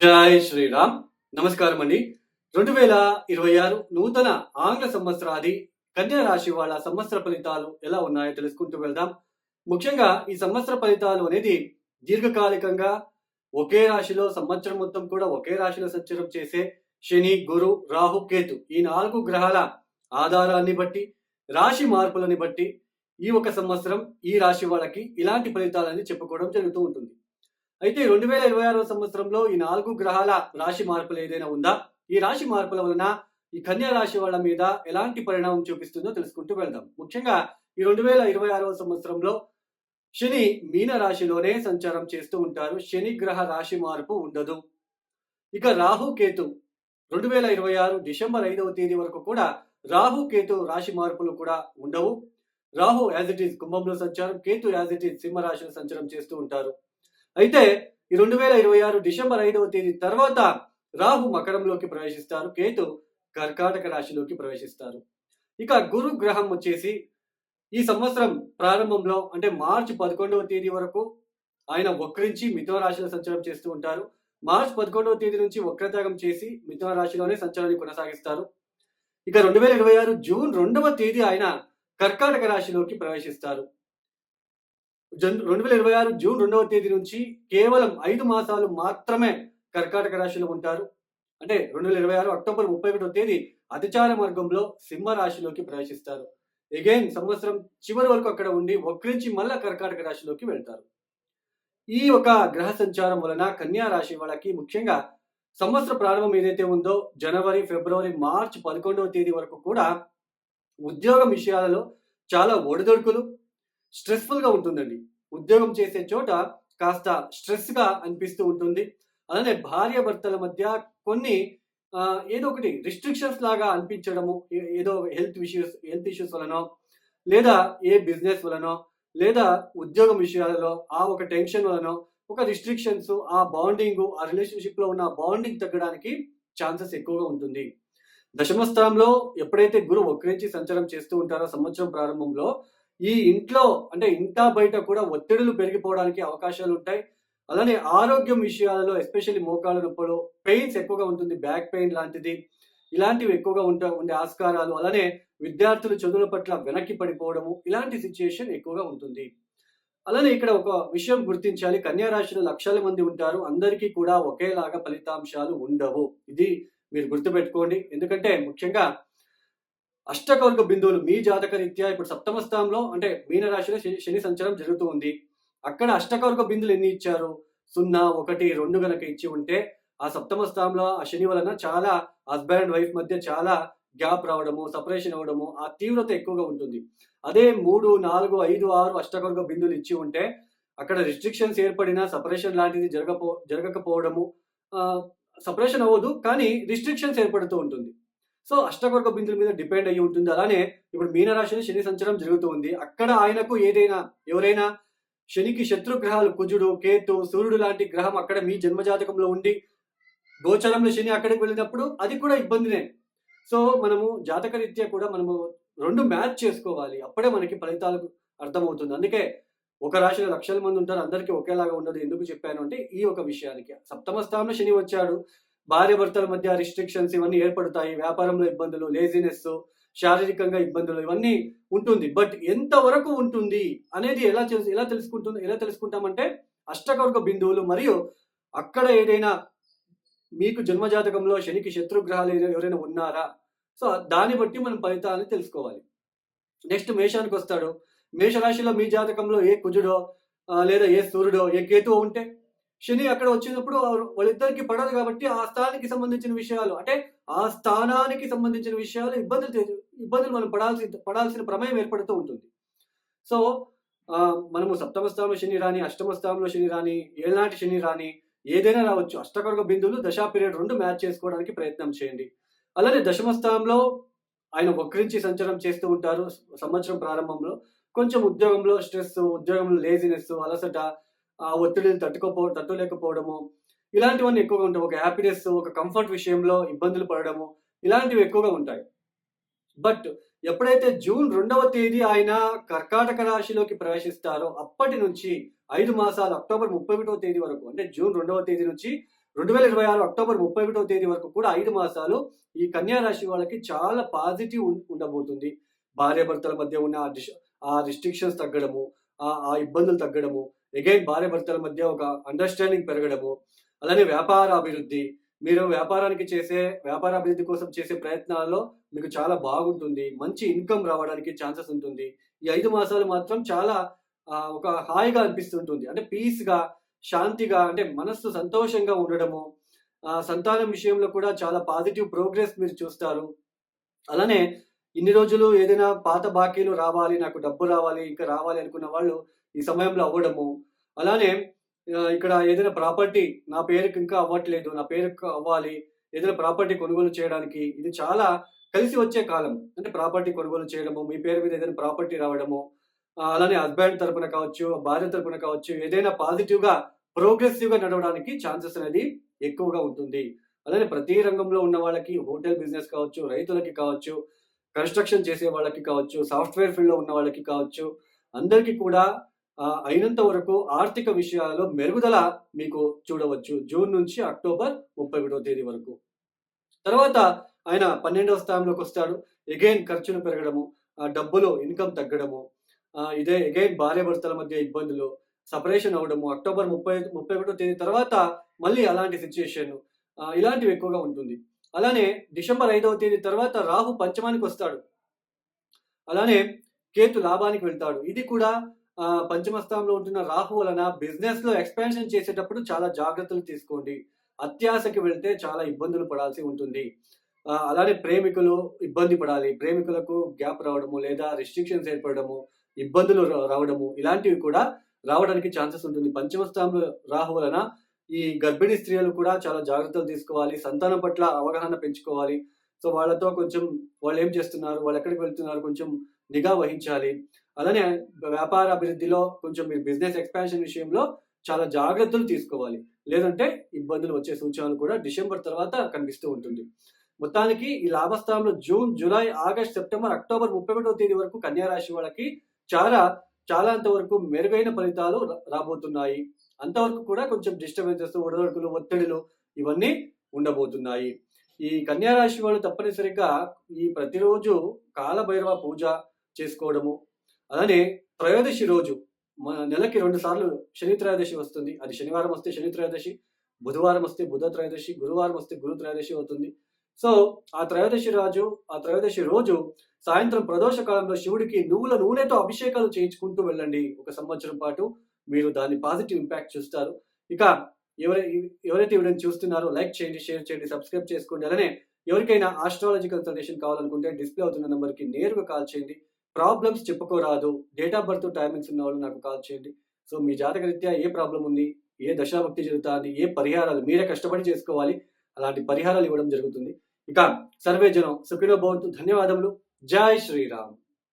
జై శ్రీరామ్. నమస్కారం అండి. 2026 నూతన ఆంగ్ల సంవత్సరాది కన్యా రాశి వాళ్ళ సంవత్సర ఫలితాలు ఎలా ఉన్నాయో తెలుసుకుంటూ వెళ్దాం. ముఖ్యంగా ఈ సంవత్సర ఫలితాలు అనేది దీర్ఘకాలికంగా ఒకే రాశిలో సంవత్సరం మొత్తం కూడా ఒకే రాశిలో సంచారం చేసే శని, గురు, రాహు, కేతు ఈ 4 గ్రహాల ఆధారాన్ని బట్టి, రాశి మార్పులని బట్టి ఈ ఒక సంవత్సరం ఈ రాశి వాళ్ళకి ఇలాంటి ఫలితాలని చెప్పుకోవడం జరుగుతూ ఉంటుంది. అయితే 2026 సంవత్సరంలో ఈ 4 గ్రహాల రాశి మార్పులు ఏదైనా ఉందా? ఈ రాశి మార్పుల వలన ఈ కన్యా రాశి వాళ్ళ మీద ఎలాంటి పరిణామం చూపిస్తుందో తెలుసుకుంటూ వెళ్దాం. ముఖ్యంగా ఈ 2026 సంవత్సరంలో శని మీన రాశిలోనే సంచారం చేస్తూ ఉంటారు. శని గ్రహ రాశి మార్పు ఉండదు. ఇక రాహు, కేతు 2026 డిసెంబర్ 5వ తేదీ వరకు కూడా రాహు, కేతు రాశి మార్పులు కూడా ఉండవు. రాహు యాజ్ ఇట్ ఈజ్ కుంభంలో సంచారం, కేతు యాజ్ ఇట్ ఈజ్ సింహ రాశిలో సంచారం చేస్తూ ఉంటారు. అయితే ఈ 2026 డిసెంబర్ 5వ తేదీ తర్వాత రాహు మకరంలోకి ప్రవేశిస్తారు, కేతు కర్కాటక రాశిలోకి ప్రవేశిస్తారు. ఇక గురు గ్రహం వచ్చేసి ఈ సంవత్సరం ప్రారంభంలో అంటే మార్చి 11వ తేదీ వరకు ఆయన వక్రించి మిథున రాశిలో సంచారం చేస్తూ ఉంటారు. మార్చి 11వ తేదీ నుంచి వక్రత్యాగం చేసి మిథున రాశిలోనే సంచారాన్ని కొనసాగిస్తారు. ఇక 2026 జూన్ 2వ తేదీ ఆయన కర్కాటక రాశిలోకి ప్రవేశిస్తారు. 2026 జూన్ 2వ తేదీ నుంచి కేవలం 5 మాసాలు మాత్రమే కర్కాటక రాశిలో ఉంటారు. అంటే 2026 అక్టోబర్ 31వ తేదీ అతిచార మార్గంలో సింహ రాశిలోకి ప్రవేశిస్తారు. అగైన్ సంవత్సరం చివరి వరకు అక్కడ ఉండి వక్రించి మళ్ళా కర్కాటక రాశిలోకి వెళ్తారు. ఈ ఒక గ్రహ సంచారం వలన కన్యా రాశి వాళ్ళకి ముఖ్యంగా సంవత్సర ప్రారంభం ఏదైతే ఉందో జనవరి, ఫిబ్రవరి, మార్చి 11వ తేదీ వరకు కూడా ఉద్యోగం విషయాలలో చాలా ఒడిదొడుకులు, స్ట్రెస్‌ఫుల్‌గా ఉంటుందండి. ఉద్యోగం చేసే చోట కాస్త స్ట్రెస్‌గా అనిపిస్తూ ఉంటుంది. అలానే భార్యాభర్తల మధ్య కొన్ని ఏదో ఒకటి రిస్ట్రిక్షన్స్ లాగా అనిపించడము, ఏదో హెల్త్ ఇష్యూస్ వలనో, లేదా ఏ బిజినెస్ వలనో, లేదా ఉద్యోగం విషయాలలో ఆ ఒక టెన్షన్ వలనో, ఒక రిస్ట్రిక్షన్స్, ఆ బాండింగు, ఆ రిలేషన్‌షిప్‌లో ఉన్న బాండింగ్ తగ్గడానికి ఛాన్సెస్ ఎక్కువగా ఉంటుంది. దశమ స్థానంలో ఎప్పుడైతే గురువు వక్రించి సంచారం చేస్తూ ఉంటారో సంవత్సరం ప్రారంభంలో ఈ ఇంట్లో అంటే ఇంటా బయట కూడా ఒత్తిడులు పెరిగిపోవడానికి అవకాశాలు ఉంటాయి. అలానే ఆరోగ్యం విషయాలలో ఎస్పెషల్లీ మోకాళ్ళ నొప్పులు, పెయిన్స్ ఎక్కువగా ఉంటుంది. బ్యాక్ పెయిన్ లాంటిది ఇలాంటివి ఎక్కువగా ఉండే ఆస్కారాలు, అలానే విద్యార్థులు చదువుల పట్ల వెనక్కి పడిపోవడము ఇలాంటి సిచ్యుయేషన్ ఎక్కువగా ఉంటుంది. అలానే ఇక్కడ ఒక విషయం గుర్తించాలి. కన్యా రాశిలో లక్షల మంది ఉంటారు. అందరికీ కూడా ఒకేలాగా ఫలితాంశాలు ఉండవు. ఇది మీరు గుర్తుపెట్టుకోండి. ఎందుకంటే ముఖ్యంగా అష్టకవర్గ బిందువులు మీ జాతక రీత్యా ఇప్పుడు సప్తమ స్థానంలో అంటే మీన రాశిలో శని సంచారం జరుగుతూ ఉంది. అక్కడ అష్టకవర్గ బిందువులు ఎన్ని ఇచ్చారు? 0, 1, 2 గనక ఇచ్చి ఉంటే ఆ సప్తమ స్థానంలో ఆ శని వలన చాలా హస్బెండ్ అండ్ వైఫ్ మధ్య చాలా గ్యాప్ రావడము, సెపరేషన్ అవ్వడము, ఆ తీవ్రత ఎక్కువగా ఉంటుంది. అదే 3, 4, 5, 6 అష్టకవర్గ బిందువులు ఇచ్చి ఉంటే అక్కడ రిస్ట్రిక్షన్స్ ఏర్పడినా సెపరేషన్ లాంటిది జరగకపోవడము, సెపరేషన్ అవ్వదు కానీ రిస్ట్రిక్షన్స్ ఏర్పడుతూ ఉంటుంది. సో అష్టవర్గ బిందువుల మీద డిపెండ్ అయ్యి ఉంటుంది. అలానే ఇప్పుడు మీనరాశిలో శని సంచారం జరుగుతూ ఉంది. అక్కడ ఆయనకు ఎవరైనా శనికి శత్రు గ్రహాలు కుజుడు, కేతు, సూర్యుడు లాంటి గ్రహం అక్కడ మీ జన్మజాతకంలో ఉండి గోచరంలో శని అక్కడికి వెళ్ళినప్పుడు అది కూడా ఇబ్బందినే. సో మనము జాతక రీత్యా కూడా మనము 2 మ్యాచ్ చేసుకోవాలి. అప్పుడే మనకి ఫలితాలు అర్థమవుతుంది. అందుకే ఒక రాశిలో లక్షల మంది ఉంటారు. అందరికీ ఒకేలాగా ఉండదు. ఎందుకు చెప్పాను అంటే ఈ ఒక విషయానికి. సప్తమ స్థానంలో శని వచ్చాడు. భార్యాభర్తల మధ్య రిస్ట్రిక్షన్స్ ఇవన్నీ ఏర్పడతాయి. వ్యాపారంలో ఇబ్బందులు, లేజినెస్, శారీరకంగా ఇబ్బందులు ఇవన్నీ ఉంటుంది. బట్ ఎంత వరకు ఉంటుంది అనేది ఎలా తెలుసుకుంటామంటే అష్టకవర్గ బిందువులు మరియు అక్కడ ఏదైనా మీకు జన్మజాతకంలో శనికి శత్రుగ్రహాలు ఎవరైనా ఉన్నారా? సో దాన్ని బట్టి మనం ఫలితాలను తెలుసుకోవాలి. నెక్స్ట్ మేషానికి వస్తాడు. మేషరాశిలో మీ జాతకంలో ఏ కుజుడో లేదా ఏ సూర్యుడో ఏ కేతువో ఉంటే శని అక్కడ వచ్చినప్పుడు వాళ్ళిద్దరికి పడదు కాబట్టి ఆ స్థానానికి సంబంధించిన విషయాలు అంటే ఆ స్థానానికి సంబంధించిన విషయాలు ఇబ్బందులు మనం పడాల్సిన ప్రమేయం ఏర్పడుతూ ఉంటుంది. సో మనము సప్తమ స్థానంలో శని రాని, అష్టమ స్థానంలో శని రాని, ఏళ్ళనాటి శని రాని ఏదైనా రావచ్చు. అష్టకర్గ బిందువులు దశా పీరియడ్ 2 మ్యాచ్ చేసుకోవడానికి ప్రయత్నం చేయండి. అలానే దశమ స్థానంలో ఆయన వక్రించి సంచారం చేస్తూ ఉంటారు. సంవత్సరం ప్రారంభంలో కొంచెం ఉద్యోగంలో స్ట్రెస్, ఉద్యోగంలో లేజినెస్, అలసట, ఆ ఒత్తిడిని తట్టులేకపోవడము ఇలాంటివన్నీ ఎక్కువగా ఉంటాయి. ఒక హ్యాపీనెస్, ఒక కంఫర్ట్ విషయంలో ఇబ్బందులు పడడము ఇలాంటివి ఎక్కువగా ఉంటాయి. బట్ ఎప్పుడైతే జూన్ 2వ తేదీ ఆయన కర్కాటక రాశిలోకి ప్రవేశిస్తారో అప్పటి నుంచి 5 మాసాలు అక్టోబర్ 31వ తేదీ వరకు అంటే జూన్ 2వ తేదీ నుంచి 2026 అక్టోబర్ 31వ తేదీ వరకు కూడా 5 మాసాలు ఈ కన్యా రాశి వాళ్ళకి చాలా పాజిటివ్ ఉండబోతుంది. భార్యాభర్తల మధ్య ఉన్న ఆ రిస్ట్రిక్షన్స్ తగ్గడము, ఆ ఇబ్బందులు తగ్గడము, అగైన్ భార్యాభర్తల మధ్య ఒక అండర్‌స్టాండింగ్ పెరగడము, అలానే వ్యాపార అభివృద్ధి. మీరు వ్యాపారాభివృద్ధి కోసం చేసే ప్రయత్నాల్లో మీకు చాలా బాగుంటుంది. మంచి ఇన్‌కమ్ రావడానికి ఛాన్సెస్ ఉంటుంది. ఈ 5 మాసాలు మాత్రం చాలా ఒక హాయిగా అనిపిస్తుంటుంది. అంటే పీస్‌గా, శాంతిగా, అంటే మనస్సు సంతోషంగా ఉండడము. సంతానం విషయంలో కూడా చాలా పాజిటివ్ ప్రోగ్రెస్ మీరు చూస్తారు. అలానే ఇన్ని రోజులు ఏదైనా పాత బాకీలు రావాలి, నాకు డబ్బు రావాలి, ఇంకా రావాలి అనుకున్న వాళ్ళు ఈ సమయంలో అవ్వడము. అలానే ఇక్కడ ఏదైనా ప్రాపర్టీ నా పేరుకి ఇంకా అవ్వట్లేదు, నా పేరుకి అవ్వాలి, ఏదైనా ప్రాపర్టీ కొనుగోలు చేయడానికి ఇది చాలా కలిసి వచ్చే కాలం. అంటే ప్రాపర్టీ కొనుగోలు చేయడము, మీ పేరు మీద ఏదైనా ప్రాపర్టీ రావడము, అలానే హస్బెండ్ తరపున కావచ్చు, భార్య తరపున కావచ్చు, ఏదైనా పాజిటివ్‌గా, ప్రోగ్రెసివ్‌గా నడవడానికి ఛాన్సెస్ అనేది ఎక్కువగా ఉంటుంది. అలానే ప్రతి రంగంలో ఉన్న వాళ్ళకి హోటల్ బిజినెస్ కావచ్చు, రైతులకి కావచ్చు, కన్‌స్ట్రక్షన్ చేసే వాళ్ళకి కావచ్చు, సాఫ్ట్‌వేర్ ఫీల్డ్‌లో ఉన్న వాళ్ళకి కావచ్చు, అందరికీ కూడా అయినంత వరకు ఆర్థిక విషయాల్లో మెరుగుదల మీకు చూడవచ్చు. జూన్ నుంచి అక్టోబర్ 31వ తేదీ వరకు. తర్వాత ఆయన 12వ స్థానంలోకొస్తాడు. అగైన్ ఖర్చులు పెరగడము, డబ్బులు ఇన్‌కమ్ తగ్గడము, ఇదే అగైన్ భార్యాభర్తల మధ్య ఇబ్బందులు, సెపరేషన్ అవ్వడము, అక్టోబర్ 31వ తేదీ తర్వాత మళ్ళీ అలాంటి సిట్యుయేషన్, ఇలాంటివి ఎక్కువగా ఉంటుంది. అలానే డిసెంబర్ 5వ తేదీ తర్వాత రాహు పంచమానికొస్తాడు. అలానే కేతు లాభానికి వెళ్తాడు. ఇది కూడా పంచమ స్థానంలో ఉంటున్న రాహు వలన బిజినెస్‌లో ఎక్స్‌పాన్షన్ చేసేటప్పుడు చాలా జాగ్రత్తలు తీసుకోండి. అత్యాశకి వెళ్తే చాలా ఇబ్బందులు పడాల్సి ఉంటుంది. అలానే ప్రేమికులు ఇబ్బంది పడాలి. ప్రేమికులకు గ్యాప్ రావడము, లేదా రిస్ట్రిక్షన్స్ ఏర్పడడము, ఇబ్బందులు రావడము, ఇలాంటివి కూడా రావడానికి ఛాన్సెస్ ఉంటుంది. పంచమ స్థానంలో రాహు వలన ఈ గర్భిణీ స్త్రీలు కూడా చాలా జాగ్రత్తలు తీసుకోవాలి. సంతానం పట్ల అవగాహన పెంచుకోవాలి. సో, వాళ్ళతో కొంచెం వాళ్ళేం చేస్తున్నారు, వాళ్ళెక్కడికి వెళ్తున్నారు, కొంచెం నిఘా వహించాలి. అలానే వ్యాపార అభివృద్ధిలో కొంచెం మీరు బిజినెస్ ఎక్స్‌పాన్షన్ విషయంలో చాలా జాగ్రత్తలు తీసుకోవాలి. లేదంటే ఇబ్బందులు వచ్చే సూచనలు కూడా డిసెంబర్ తర్వాత కనిపిస్తూ ఉంటుంది. మొత్తానికి ఈ లాభస్థానంలో June, July, August, September, October 31వ తేదీ వరకు కన్యా రాశి వాళ్ళకి చాలా అంతవరకు మెరుగైన ఫలితాలు రాబోతున్నాయి. అంతవరకు కూడా కొంచెం డిస్టర్బెన్సెస్, ఒడిదుడుకులు, ఒత్తిడులు ఇవన్నీ ఉండబోతున్నాయి. ఈ కన్యా రాశి వాళ్ళు తప్పనిసరిగా ఈ ప్రతిరోజు కాలభైరవ పూజ చేసుకోవడము, అలానే త్రయోదశి రోజు మన నెలకి 2 సార్లు శని త్రయోదశి వస్తుంది. అది శనివారం వస్తే శని త్రయోదశి, బుధవారం వస్తే బుధ త్రయోదశి, గురువారం వస్తే గురు త్రయోదశి అవుతుంది. సో, ఆ త్రయోదశి రోజు సాయంత్రం ప్రదోష కాలంలో శివుడికి నువ్వుల నూనెతో అభిషేకాలు చేయించుకుంటూ వెళ్ళండి. ఒక సంవత్సరం పాటు మీరు దాని పాజిటివ్ ఇంపాక్ట్ చూస్తారు. ఇక ఎవరైతే వీడియోని చూస్తున్నారో లైక్ చేయండి, షేర్ చేయండి, సబ్స్క్రైబ్ చేసుకోండి. అలానే ఎవరికైనా ఆస్ట్రాలజీ కన్సల్టేషన్ కావాలనుకుంటే డిస్‌ప్లే అవుతున్న నంబర్‌కి నేరుగా కాల్ చేయండి. ప్రాబ్లమ్స్ చెప్పుకోరాదు, డేట్ ఆఫ్ బర్త్, టైమింగ్స్ ఉన్నవాళ్ళు నాకు కాల్ చేయండి. సో, మీ జాతక రీత్యా ఏ ప్రాబ్లమ్ ఉంది, ఏ దశాభక్తి జరుగుతాంది, ఏ పరిహారాలు మీరే కష్టపడి చేసుకోవాలి, అలాంటి పరిహారాలు ఇవ్వడం జరుగుతుంది. ఇక సర్వే జనం సుఖినో భవంతు. ధన్యవాదములు. జై శ్రీరామ్.